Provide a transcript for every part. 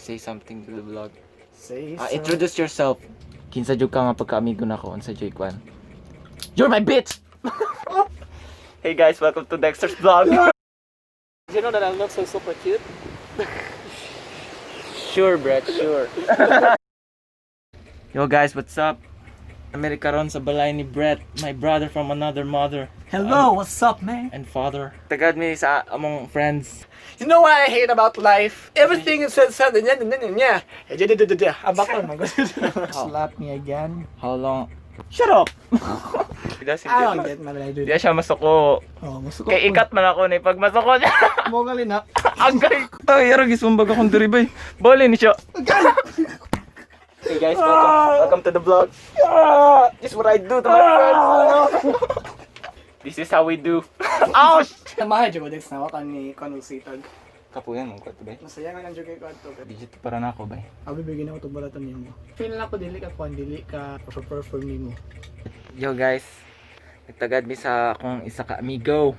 say something to the vlog. Say Introduce yourself. Kinsa jud ka nga pagka-amigo nako unsa jay kwan. You're my bitch. Hey guys, welcome to Dexter's vlog. You know that I look so super cute? Sure, Brett, sure. Yo guys, what's up? Amerika ron sa balay ni Brett, my brother from another mother. Hello, what's up, man? And father. Tagad me sa among friends. You know what I hate about life? Everything is said, yeah. Slap me again. How long? Shut up! I don't get mad when I do Di that. siya masuko. Oh, masuko. Kay ikat man ako ni pag masuko niya. Mo gali na. Agay! Ay, yara gisumbag akong diribay. Bali ni siya. Hey guys, welcome to the vlog. This is what I do to my friends. This is how we do. Ouch! Mahal dyan ko, Dex, na wakan ni Conulsitag. Kapuyan mo ko ito, bay. Masaya nga nang dyan kayo ko. Digit para na ako, bay. Abi bigyan ako itong balatan niyo mo. Feel na ako dili ka kung dili ka perform mo. Yo guys, nagtagad mi sa akong isa ka amigo.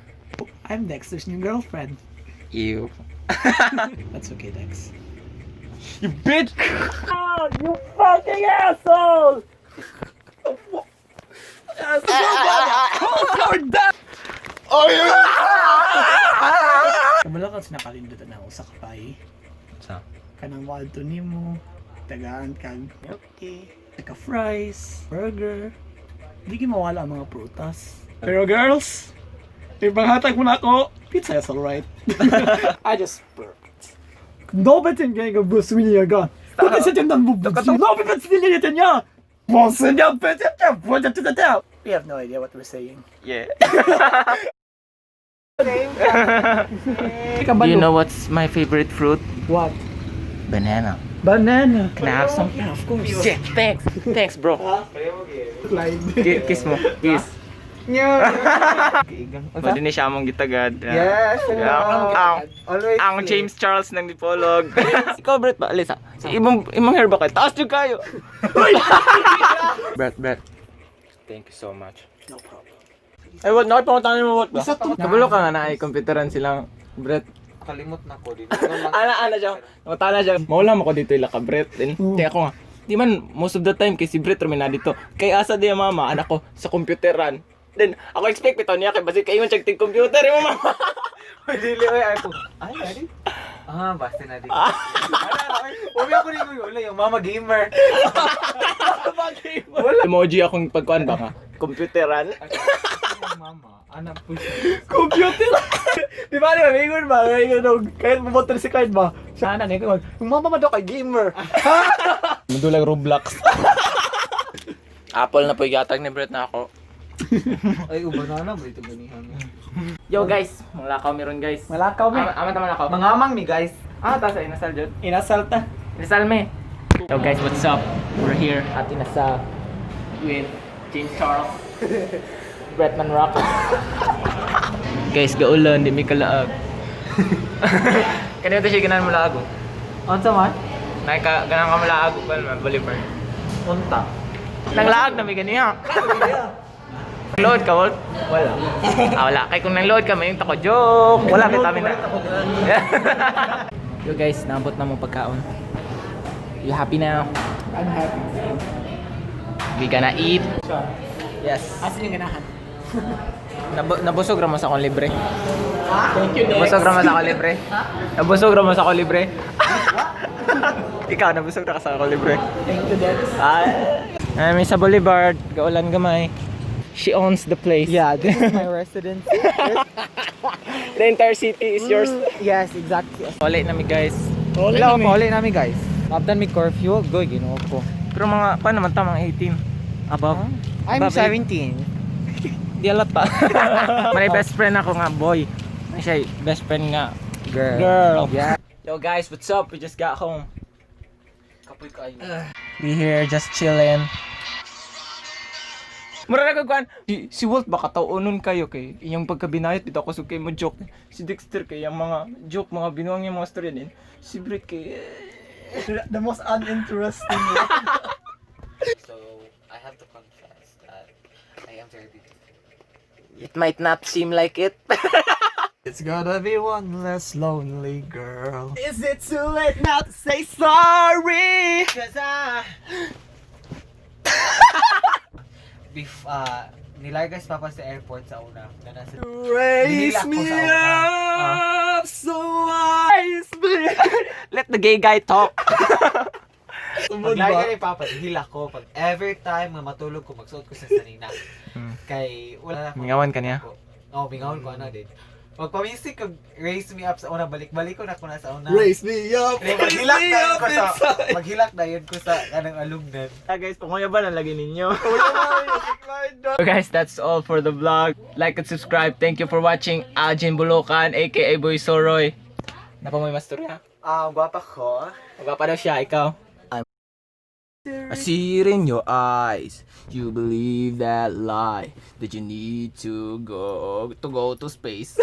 I'm Dexter's new girlfriend. Ew. That's okay, Dex. You bitch! You fucking asshole! Oh yeah! Kabala ka sinapalindutan na usa ka pay. Sa? Kanang walto nimo, tagaan kag milk tea, ka fries, burger. Hindi ki mawala ang mga prutas. Pero girls, ipanghatag mo na ako, pizza is alright. I just burped. No betin kaya ka Bruce Willis yagan. Bakit sa tindan mo? No betin nilitin niya! Monsen niya, betin niya! We have no idea what we're saying. Yeah. Do you know what's my favorite fruit? What? Banana. Banana. Can I have some? Yeah, of course. Yeah, thanks. Thanks, bro. Like, Kiss mo. Kiss. Pwede ni siya mong gitagad. yes. Always. Ang James Charles ng Dipolog. Ikaw, Brett, ba? Alisa. Imong hair ba kayo? Taas nyo kayo. Brett. Thank you so much. No problem. Ay, what? Nakipangutangan mo what ba? Kabalo ka nga na ay computeran silang Brett. Kalimot na ko dito. Ana siya. Matala siya. Maulam ako dito ila ka Brett. Then, kaya ako nga. Di man, most of the time kay si Brett rumina dito. Kay asa di mama, anak ko sa computeran. Then, ako expect ito niya kay basi kayo man check computer mo mama. Dili oy ako. Ay, daddy. Basta na di. Uwi ako ni Kuya, yung mama gamer. Wala. Emoji akong pagkuan ba nga? Computeran. Mama, anak po Computer! Di ba niya, mingon ba? Kahit bumotor si Card ba? Sana na yung mama mo daw kay gamer. Madulang Roblox. Apple na po igatag ni Brett na ako. Ay, banana ba ito ganihan? Yo guys, malakaw meron guys. Malakaw me. Ama naman ako. Mangamang mi guys. Tasa Inasal dyan. Inasalta. Inasal me. Yo guys, what's up? We're here at Inasal with James Charles. Bretman Rock. Guys, gaulan, di may kalaag. Kanina ito siya ganan mo laag. Ano sa man? Ganang ka malaag ba naman, Bolivar? Punta. Nang laag na may ganiya. Nang-load ka, Walt? Wala. Wala. Kaya kung nang-load ka, may yung tako joke. Wala, kita na. Yo guys, naabot na mong pagkaon. You happy now? I'm happy. We gonna eat. Yes. Asan yung ganahan? Nabusog raman sa akong libre. Thank you, Dex. Nabusog raman sa akong libre. Nabusog raman sa akong libre. Ikaw, nabusog na ka sa akong libre. Thank you, Dex. May sa Bubard, gaulan gamay. She owns the place. Yeah, this is my residence. The entire city is yours. Yes, exactly. Wala namin guys. Hello, paulit namin guys. After may curfew, go, ginawa ko. Pero mga, paano naman tamang 18? Above? I'm Above 17. Di alat pa. May best friend ako nga, boy. May siya, best friend nga, girl. Yeah. Yo guys, what's up? We just got home. Kapoy ka ayo. We here just chilling. Mura na kagwan. Si Walt baka taunon kayo kay iyang pagkabinayot dito ako sugkay mo joke. Si Dexter kay yung mga joke, mga binuang yung mga story din. Si Brett kay The most uninteresting. So, I have to confess that I am very beautiful. it might not seem like it. It's gonna be one less lonely girl. Is it too late now to say sorry? Cause nilargas pa sa airport sa una. Na nasa Raise Hinila ko me sa una. up so I let the gay guy talk. Sumod Pag ba? ni Papa, hila ko. Pag every time na matulog ko, magsuot ko sa sanina. Kay, wala na ako. Mingawan ka niya? Oo, mingawan ko din. Pag pamisik, kag raise me up sa una, balik-balik ko na ako na sa una. Raise me up! Maghilak raise me na yun up ko sa, inside. maghilak na yun ko sa kanang alumnan. Guys, panguyaban ang lagi ninyo. Wala na, decline na. So guys, that's all for the vlog. Like and subscribe. Thank you for watching Ajin Bulukan, aka Boy Soroy. Napa mo yung masturya? Gwapa ko. Magpapa daw siya, ikaw. I see it in your eyes. You believe that lie that you need to go to space.